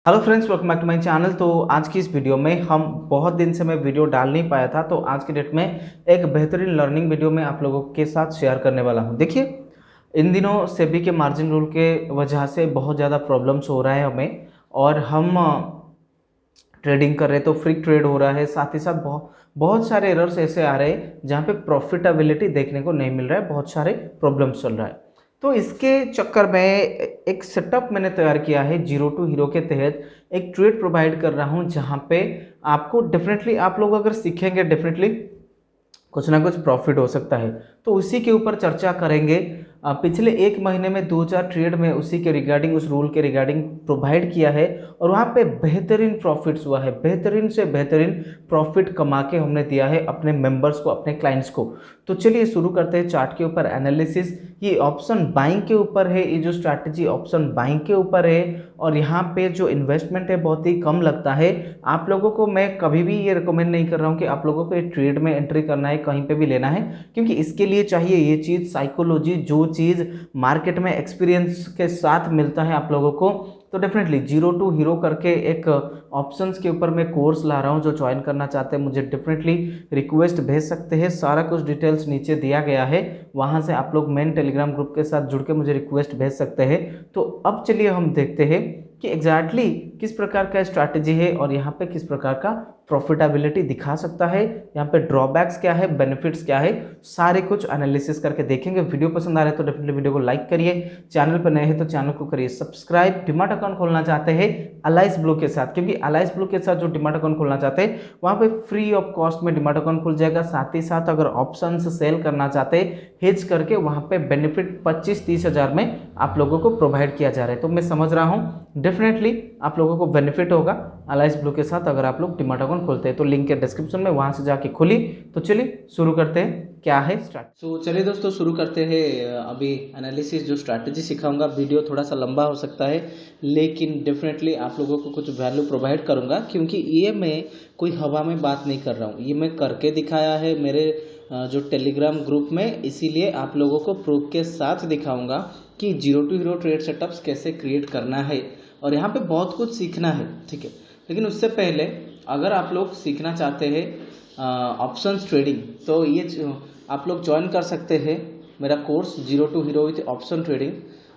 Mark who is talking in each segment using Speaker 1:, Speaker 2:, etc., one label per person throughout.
Speaker 1: Hello friends, welcome back to my channel. तो आज की इस वीडियो में हम बहुत दिन से मैं वीडियो डाल नहीं पाया था, तो आज के डेट में एक बेहतरीन लर्निंग वीडियो में आप लोगों के साथ शेयर करने वाला हूं। देखिए, इन दिनों सेबी के मार्जिन रूल के वजह से बहुत ज़्यादा प्रॉब्लम्स हो रहा है हमें, और हम ट्रेडिंग कर रहे हैं तो फ्री ट्रेड हो रहा है। साथ ही साथ बहुत बहुत सारे एरर्स ऐसे आ रहे हैं जहाँ पे प्रॉफिटेबिलिटी देखने को नहीं मिल रहा है, बहुत सारे प्रॉब्लम्स चल रहा है। तो इसके चक्कर में एक सेटअप मैंने तैयार किया है जीरो टू हीरो के तहत। एक ट्रेड प्रोवाइड कर रहा हूँ जहाँ पे आपको डेफिनेटली, आप लोग अगर सीखेंगे डेफिनेटली कुछ ना कुछ प्रॉफिट हो सकता है। तो उसी के ऊपर चर्चा करेंगे। पिछले एक महीने में 2-4 ट्रेड में उसी के रिगार्डिंग, उस रूल के रिगार्डिंग प्रोवाइड किया है, और वहाँ पे बेहतरीन प्रॉफिट्स हुआ है। बेहतरीन से बेहतरीन प्रॉफिट कमा के हमने दिया है अपने मेंबर्स को, अपने क्लाइंट्स को। तो चलिए शुरू करते हैं चार्ट के ऊपर एनालिसिस। ये ऑप्शन बाइंग के ऊपर है, ये जो स्ट्रैटेजी ऑप्शन बाइंग के ऊपर है, और यहाँ पे जो इन्वेस्टमेंट है बहुत ही कम लगता है। आप लोगों को मैं कभी भी ये रिकमेंड नहीं कर रहा हूँ कि आप लोगों को ये ट्रेड में एंट्री करना है, कहीं पे भी लेना है, क्योंकि इसके लिए चाहिए ये चीज़ साइकोलॉजी, जो चीज़ मार्केट में एक्सपीरियंस के साथ मिलता है आप लोगों को। तो डेफिनेटली जीरो टू हीरो करके एक ऑप्शंस के ऊपर मैं कोर्स ला रहा हूँ। जो ज्वाइन करना चाहते हैं मुझे डेफिनेटली रिक्वेस्ट भेज सकते हैं। सारा कुछ डिटेल्स नीचे दिया गया है, वहाँ से आप लोग मेन टेलीग्राम ग्रुप के साथ जुड़ के मुझे रिक्वेस्ट भेज सकते हैं। तो अब चलिए हम देखते हैं कि एग्जैक्टली किस प्रकार का स्ट्रैटेजी है और यहाँ पे किस प्रकार का प्रॉफिटेबिलिटी दिखा सकता है, यहाँ पे ड्रॉबैक्स क्या है, बेनिफिट्स क्या है, सारे कुछ एनालिसिस करके देखेंगे। वीडियो पसंद आ रहा है तो डेफिनेटली वीडियो को लाइक करिए, चैनल पर नए हैं तो चैनल को करिए सब्सक्राइब। डिमैट अकाउंट खोलना चाहते हैं अलाइस ब्लू के साथ, क्योंकि अलाइस ब्लू के साथ जो डिमैट अकाउंट खोलना चाहते हैं वहाँ पे फ्री ऑफ कॉस्ट में डिमैट अकाउंट खुल जाएगा। साथ ही साथ अगर ऑप्शन सेल करना चाहते हैं हेज करके, वहाँ पे बेनिफिट 25-30 हज़ार में आप लोगों को प्रोवाइड किया जा रहा है। तो मैं समझ रहा हूँ डेफिनेटली आप लोगों को बेनिफिट होगा अलाइस ब्लू के साथ अगर आप लोग डिमैट अकाउंट खोलते हैं। तो लिंक है डिस्क्रिप्शन में, वहाँ से जाके खोली। तो चलिए शुरू करते हैं क्या है स्टार्ट। तो चलिए दोस्तों शुरू करते हैं। अभी एनालिसिस जो स्ट्रैटेजी सिखाऊंगा, वीडियो थोड़ा सा लंबा हो सकता है, लेकिन डेफिनेटली आप लोगों को कुछ वैल्यू प्रोवाइड करूंगा, क्योंकि ये मैं कोई हवा में बात नहीं कर रहा हूँ, ये मैं करके दिखाया है मेरे जो टेलीग्राम ग्रुप में। इसीलिए आप लोगों को प्रूफ के साथ दिखाऊंगा कि zero to hero trade setups कैसे क्रिएट करना है, और यहाँ पे बहुत कुछ सीखना है, ठीक है। लेकिन उससे पहले अगर आप लोग सीखना चाहते हैं ऑप्शंस ट्रेडिंग, तो ये आप लोग ज्वाइन कर सकते हैं मेरा course zero to hero with option trading,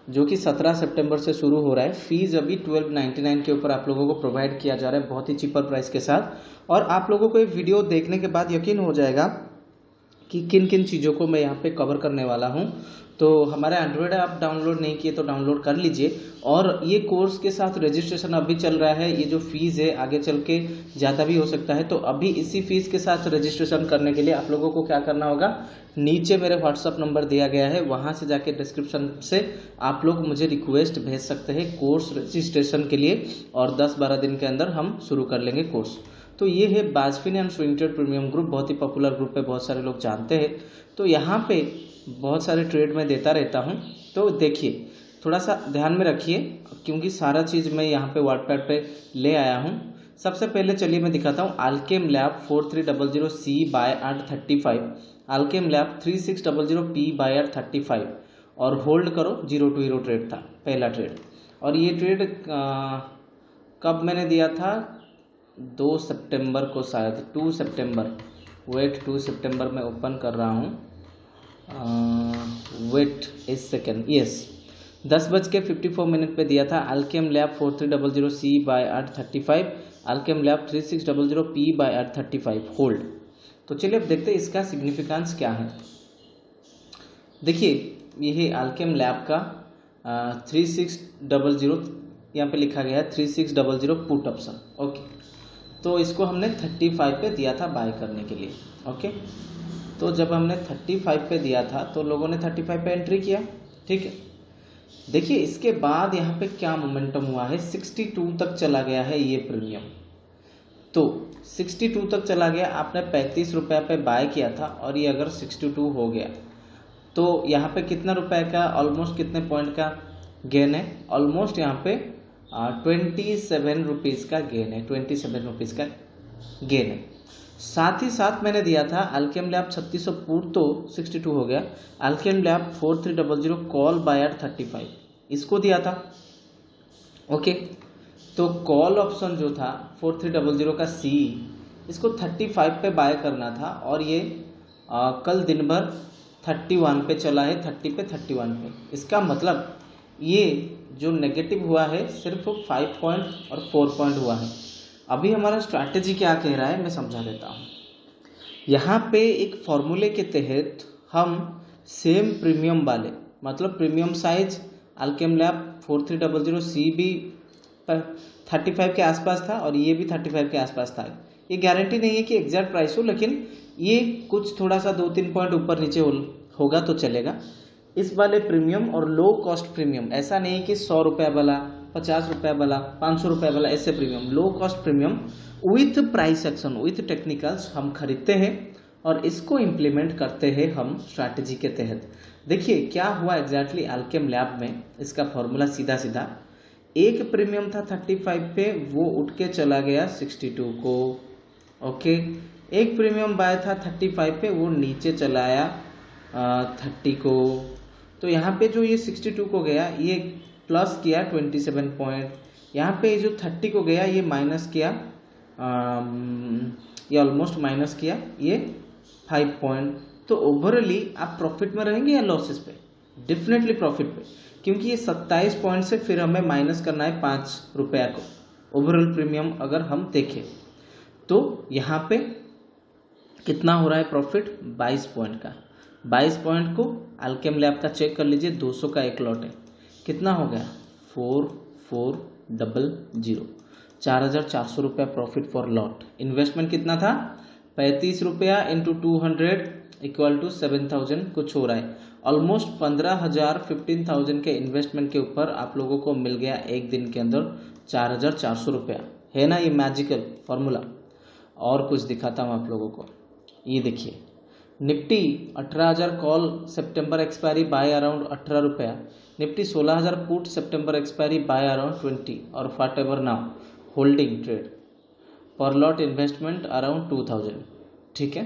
Speaker 1: जो कि 17 सितंबर से शुरू हो रहा है। फीस अभी 1299 के ऊपर आप लोगों को प्रोवाइड किया जा रहा है, बहुत ही चीपर प्राइस के साथ। और आप लोगों को ये वीडियो देखने के बाद यकीन हो जाएगा कि किन किन चीज़ों को मैं यहाँ पे कवर करने वाला हूँ। तो हमारा एंड्रॉयड ऐप डाउनलोड नहीं किए तो डाउनलोड कर लीजिए। और ये कोर्स के साथ रजिस्ट्रेशन अभी चल रहा है। ये जो फीस है आगे चल के ज़्यादा भी हो सकता है, तो अभी इसी फीस के साथ रजिस्ट्रेशन करने के लिए आप लोगों को क्या करना होगा, नीचे मेरे व्हाट्सअप नंबर दिया गया है, वहाँ से जाके डिस्क्रिप्शन से आप लोग मुझे रिक्वेस्ट भेज सकते हैं कोर्स रजिस्ट्रेशन के लिए, और 10-12 दिन के अंदर हम शुरू कर लेंगे कोर्स। तो ये है बाजफिन and swing trade premium group, बहुत ही पॉपुलर ग्रुप है, बहुत सारे लोग जानते हैं। तो यहाँ पे बहुत सारे ट्रेड में देता रहता हूँ। तो देखिए, थोड़ा सा ध्यान में रखिए, क्योंकि सारा चीज़ मैं यहाँ पे वाटपैड पे ले आया हूँ। सबसे पहले चलिए मैं दिखाता हूँ Alkem lab 4300C buy at 35, Alkem lab 3600P buy at 35, और होल्ड करो। जीरो टू हीरो ट्रेड था पहला ट्रेड, और ये ट्रेड कब मैंने दिया था, 2 सितंबर को, शायद 2 सितंबर, वेट 2 सितंबर में ओपन कर रहा हूँ, वेट इस सेकेंड, यस 10:54 पे दिया था। Alkem lab 4300C buy at 35, Alkem lab 3600P buy at 35, hold. तो चलिए अब देखते हैं इसका सिग्निफिकेंस क्या है। देखिए, ये है अल्केम लैब का 3600, यहाँ पे लिखा गया है 3600 पुट ऑप्शन, ओके। तो इसको हमने 35 पे दिया था बाय करने के लिए, ओके। तो जब हमने 35 पे दिया था तो लोगों ने 35 पे एंट्री किया, ठीक है। देखिए इसके बाद यहाँ पे क्या मोमेंटम हुआ है, 62 तक चला गया है ये प्रीमियम। तो 62 तक चला गया, आपने 35 रुपये पे बाय किया था, और ये अगर 62 हो गया तो यहाँ पे कितना रुपए का, ऑलमोस्ट कितने पॉइंट का गेन है, ऑलमोस्ट यहाँ पे 27 रुपीज़ का गेन है, 27 रुपीज़ का गेन है। साथ ही साथ मैंने दिया था अल्केम लैब 3600 पुट, तो 62 हो गया। Alkem lab 4300 call buy at 35, इसको दिया था, ओके। तो कॉल ऑप्शन जो था 4300 का सी, इसको 35 पे बाय करना था और ये कल दिन भर 31 पे चला है, 30 पे 31 पे। इसका मतलब ये जो नेगेटिव हुआ है सिर्फ 5 पॉइंट और 4 पॉइंट हुआ है। अभी हमारा स्ट्रैटेजी क्या कह रहा है मैं समझा देता हूँ। यहाँ पे एक फॉर्मूले के तहत हम सेम प्रीमियम वाले, मतलब प्रीमियम साइज अल्केम लैब 4300 सी भी 35 के आसपास था और ये भी 35 के आसपास था। ये गारंटी नहीं है कि एग्जैक्ट प्राइस हो, लेकिन ये कुछ थोड़ा सा 2-3 पॉइंट ऊपर नीचे होगा तो चलेगा। इस वाले प्रीमियम और लो कॉस्ट प्रीमियम, ऐसा नहीं कि 100 रुपये वाला, 50 रुपये वाला, 500 रुपये वाला, ऐसे premium, low cost premium with price action, with technicals हम खरीदते हैं और इसको इम्प्लीमेंट करते हैं हम स्ट्रैटेजी के तहत। देखिए क्या हुआ एग्जैक्टली अल्केम लैब में, इसका फॉर्मूला सीधा सीधा, एक प्रीमियम था 35 पे, वो उठ के चला गया 62 को। ओके, एक प्रीमियम बाय था 35 पे, वो नीचे चला आया 30 को। तो यहाँ पे जो ये 62 को गया ये प्लस किया 27 पॉइंट, यहाँ पे जो 30 को गया ये माइनस किया, ये ऑलमोस्ट माइनस किया ये 5 पॉइंट। तो ओवरऑली आप प्रॉफिट में रहेंगे या लॉसेस पे? डेफिनेटली प्रॉफिट पे, क्योंकि ये 27 पॉइंट से फिर हमें माइनस करना है 5 रुपया को। ओवरऑल प्रीमियम अगर हम देखें तो यहाँ पे कितना हो रहा है प्रॉफिट? 22 पॉइंट का। 22 पॉइंट को अल्केम लैब का चेक कर लीजिए, 200 का एक लॉट है, कितना हो गया? 4400, 4400 रुपया प्रॉफिट फॉर लॉट। इन्वेस्टमेंट कितना था? 35 रुपया इंटू 200 इक्वल टू 7000 कुछ हो रहा है। ऑलमोस्ट 15,000 15,000 के इन्वेस्टमेंट के ऊपर आप लोगों को मिल गया एक दिन के अंदर 4400 रुपया। है ना ये मैजिकल फॉर्मूला? और कुछ दिखाता हूँ आप लोगों को, ये देखिए Nifty 18,000 call September expiry by around 18 रुपया, Nifty 16,000 put September expiry by around 20 और what ever now holding trade पर लॉट इन्वेस्टमेंट अराउंड 2000। ठीक है,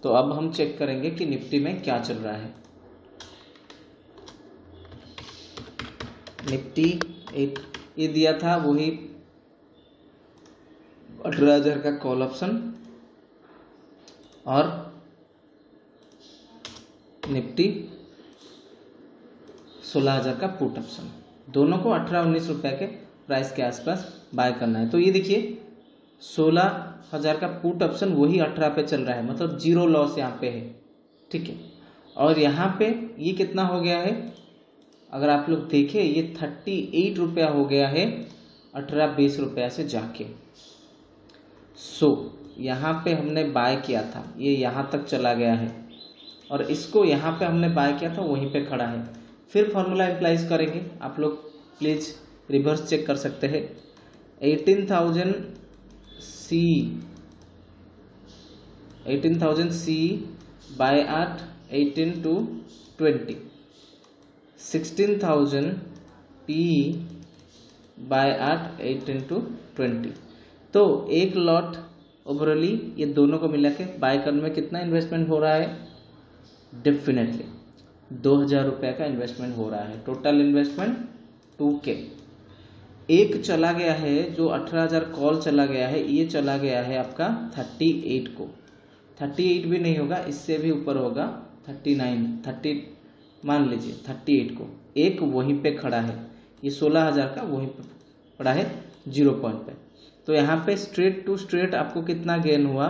Speaker 1: तो अब हम चेक करेंगे कि निफ्टी में क्या चल रहा है। निफ्टी एक ये दिया था वही 18,000 का कॉल ऑप्शन और निफ्टी 16,000 का पुट ऑप्शन, दोनों को 18-19 रुपए के प्राइस के आसपास बाय करना है। तो ये देखिए 16,000 का पुट ऑप्शन वही 18 पे चल रहा है, मतलब जीरो लॉस यहाँ पे है। ठीक है, और यहाँ पे ये कितना हो गया है? अगर आप लोग देखें ये 38 रुपया हो गया है 18-20 रुपया से जाके। यहाँ पे हमने बाय किया था, ये यहाँ तक चला गया है और इसको यहाँ पे हमने बाय किया था, वहीं पे खड़ा है। फिर फॉर्मूला इम्प्लाइज करेंगे, आप लोग प्लीज रिवर्स चेक कर सकते हैं। 18,000 C by 8, 18 to 20, 16,000 P by 8, 18 to 20। तो एक लॉट ओवरऑली ये दोनों को मिला के बाय करने में कितना इन्वेस्टमेंट हो रहा है? डेफिनेटली 2,000 रुपये का इन्वेस्टमेंट हो रहा है। Total investment 2K। एक चला गया है जो 18,000 कॉल चला गया है, ये चला गया है आपका 38 को। 38 भी नहीं होगा, इससे भी ऊपर होगा 39, 30 मान लीजिए 38 को। एक वहीं पे खड़ा है, ये 16,000 का वहीं पे खड़ा है 0 पॉइंट पे। तो यहाँ पे स्ट्रेट टू स्ट्रेट आपको कितना गेन हुआ?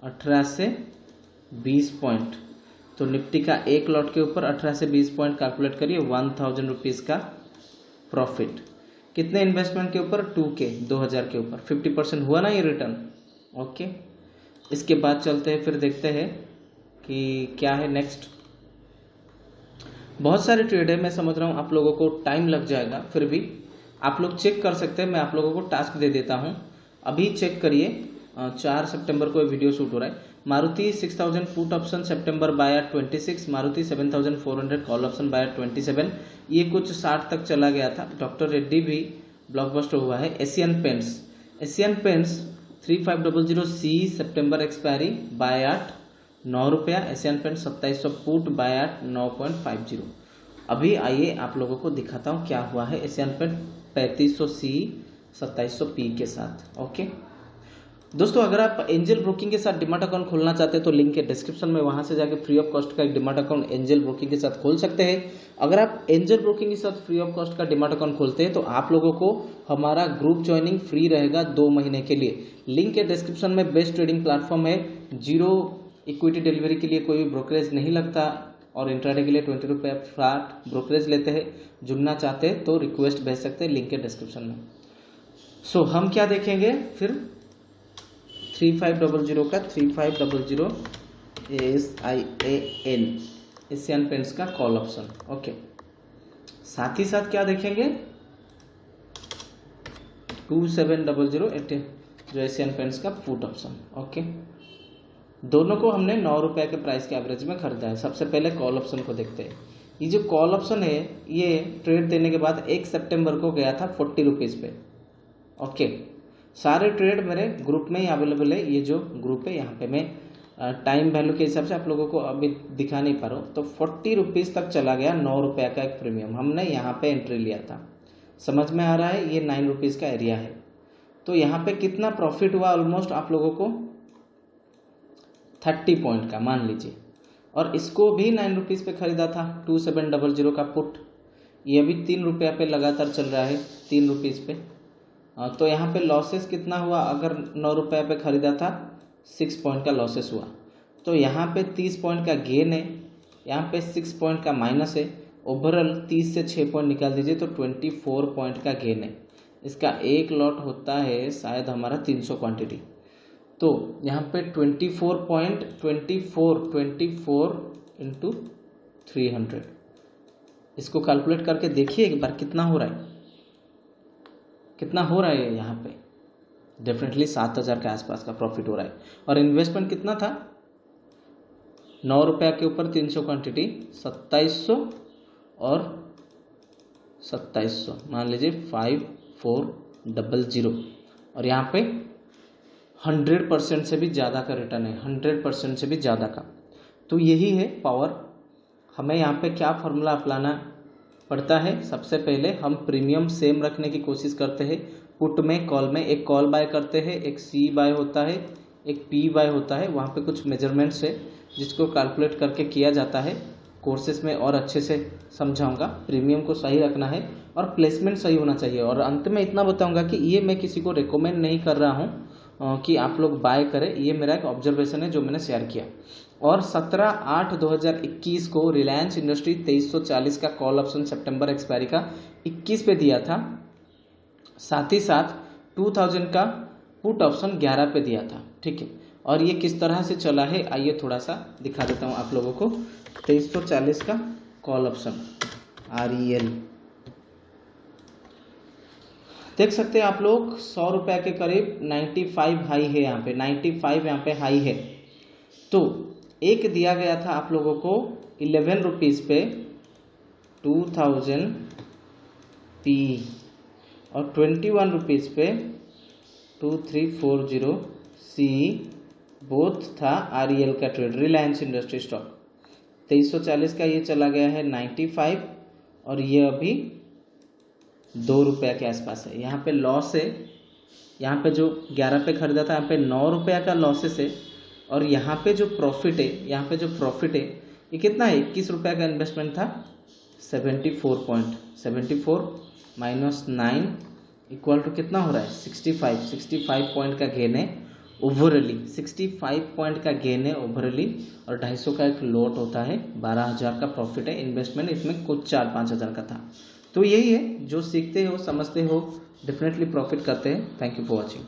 Speaker 1: 18 से 20 पॉइंट। तो निफ्टी का एक लॉट के ऊपर 18 से 20 पॉइंट कैलकुलेट करिए, 1,000 रुपीज़ का प्रॉफिट। कितने इन्वेस्टमेंट के ऊपर? 2K, 2,000 के ऊपर 50% हुआ ना ये रिटर्न। ओके, इसके बाद चलते हैं, फिर देखते हैं कि क्या है नेक्स्ट। बहुत सारे ट्रेड है, मैं समझ रहा हूँ आप लोगों को टाइम लग जाएगा, फिर भी आप लोग चेक कर सकते हैं। मैं आप लोगों को टास्क दे देता हूँ, अभी चेक करिए। 4 सितंबर को ये वीडियो शूट हो रहा है। मारुति 6,000 पुट ऑप्शन सितंबर by 26, Maruti 7,400 call option by 27। ये कुछ 60 तक चला गया था। डॉक्टर रेड्डी भी ब्लॉकबस्टर हुआ है। एशियन पेंट्स 3500 सी सितंबर एक्सपायरी बाय 8, 9 रुपया। Asian paints 2700 put buy 8, 9.50। अभी आइए आप लोगों को दिखाता हूँ क्या हुआ है। एशियन पेंट 3500 सी 2700 पी के साथ। ओके दोस्तों, अगर आप एंजल ब्रोकिंग के साथ डिमैट अकाउंट खोलना चाहते हैं तो लिंक है डिस्क्रिप्शन में, वहां से जाके फ्री ऑफ कॉस्ट का एक डिमैट अकाउंट एंजल ब्रोकिंग के साथ खोल सकते हैं। अगर आप एंजल ब्रोकिंग के साथ फ्री ऑफ कॉस्ट का डिमैट अकाउंट खोलते हैं तो आप लोगों को हमारा ग्रुप ज्वाइनिंग फ्री रहेगा 2 महीने के लिए। लिंक है डिस्क्रिप्शन में। बेस्ट ट्रेडिंग प्लेटफॉर्म है, 0 इक्विटी डिलीवरी के लिए कोई भी ब्रोकरेज नहीं लगता और इंट्राडे के लिए 20 रुपये फ्लैट ब्रोकरेज लेते हैं। जुड़ना चाहते हैं तो रिक्वेस्ट भेज सकते हैं, लिंक है डिस्क्रिप्शन में। सो हम क्या देखेंगे फिर 3500 का 3500 ASIAN एशियन पेंट्स का कॉल ऑप्शन। ओके, साथ ही साथ क्या देखेंगे 2700 जो एशियन पेंट्स का पुट ऑप्शन। ओके, दोनों को हमने 9 रुपये के प्राइस के एवरेज में खरीदा है। सबसे पहले कॉल ऑप्शन को देखते हैं। ये जो कॉल ऑप्शन है ये ट्रेड देने के बाद 1 सितंबर को गया था 40 रुपीज़ पे। ओके, सारे ट्रेड मेरे ग्रुप में ही अवेलेबल है। ये जो ग्रुप है यहाँ पे मैं टाइम वैल्यू के हिसाब से आप लोगों को अभी दिखा नहीं पा रहा हूँ। तो 40 रुपीज़ तक चला गया, 9 रुपये का एक प्रीमियम हमने यहाँ पे एंट्री लिया था। समझ में आ रहा है, ये 9 रुपीज़ का एरिया है। तो यहाँ पे कितना प्रॉफिट हुआ, ऑलमोस्ट आप लोगों को 30 पॉइंट का मान लीजिए। और इसको भी 9 रुपीज़ पे खरीदा था 2700 का पुट। ये अभी 3 रुपये पे लगातार चल रहा है, 3 रुपीज़ पे। तो यहाँ पे लॉसेस कितना हुआ, अगर 9 रुपये पे खरीदा था 6 पॉइंट का लॉसेस हुआ। तो यहाँ पे 30 पॉइंट का गेन है, यहाँ पे 6 पॉइंट का माइनस है। ओवरऑल 30 से 6 पॉइंट निकाल दीजिए तो 24 पॉइंट का गेन है। इसका एक लॉट होता है शायद हमारा 300 क्वांटिटी। तो यहाँ पे 24 इंटू 300, इसको कैलकुलेट करके देखिए एक बार कितना हो रहा है, कितना हो रहा है। यहाँ पे डेफिनेटली 7000 के आसपास का प्रॉफिट हो रहा है। और इन्वेस्टमेंट कितना था, 9 रुपये के ऊपर 300 क्वांटिटी, 2700 और 2700 मान लीजिए 5400। और यहाँ पे 100% से भी ज़्यादा का रिटर्न है, 100% से भी ज़्यादा का। तो यही है पावर। हमें यहाँ पे क्या फार्मूला अपनाना पड़ता है, सबसे पहले हम प्रीमियम सेम रखने की कोशिश करते हैं। पुट में, कॉल में एक कॉल बाय करते हैं, एक सी बाय होता है, एक पी बाय होता है। वहाँ पे कुछ मेजरमेंट्स है जिसको कैलकुलेट करके किया जाता है। कोर्सेस में और अच्छे से समझाऊंगा। प्रीमियम को सही रखना है और प्लेसमेंट सही होना चाहिए। और अंत में इतना बताऊंगा कि ये मैं किसी को रिकमेंड नहीं कर रहा हूँ कि आप लोग बाय करें, ये मेरा एक ऑब्जर्वेशन है जो मैंने शेयर किया। और 17/8/2021 को रिलायंस इंडस्ट्री 2340 का कॉल ऑप्शन सितंबर एक्सपायरी का 21 पे दिया था। साथ ही साथ 2000 का पुट ऑप्शन 11 पे दिया था। ठीक है, और ये किस तरह से चला है आइए थोड़ा सा दिखा देता हूँ आप लोगों को। 2340 का कॉल ऑप्शन REL देख सकते हैं आप लोग, 100 रुपये के करीब 95 हाई है। यहाँ पे 95 यहाँ पे हाई है। तो एक दिया गया था आप लोगों को 11 रुपीज़ पे 2000 P और 21 रुपीज़ पे 2340 C बोथ था REL का ट्रेड, रिलायंस इंडस्ट्री स्टॉक। 2340 का ये चला गया है 95 और ये अभी 2 रुपये के आसपास है। यहाँ पे लॉस है, यहाँ पे जो 11 पे खरीदा था यहाँ पे 9 रुपये का लॉसेस है। और यहाँ पे जो प्रॉफिट है, यहाँ पे जो प्रॉफिट है ये कितना है, 21 रुपये का इन्वेस्टमेंट था, 74 माइनस 9 इक्वल टू कितना हो रहा है 65 पॉइंट का गेन है ओवरली, 65 पॉइंट का गेन है ओवरली। और 250 का एक लॉट होता है, 12000 का प्रॉफिट है। इन्वेस्टमेंट इसमें कुछ 4-5 हज़ार का था। तो यही है, जो सीखते हो समझते हो डेफिनेटली प्रॉफिट करते हैं। Thank you for watching.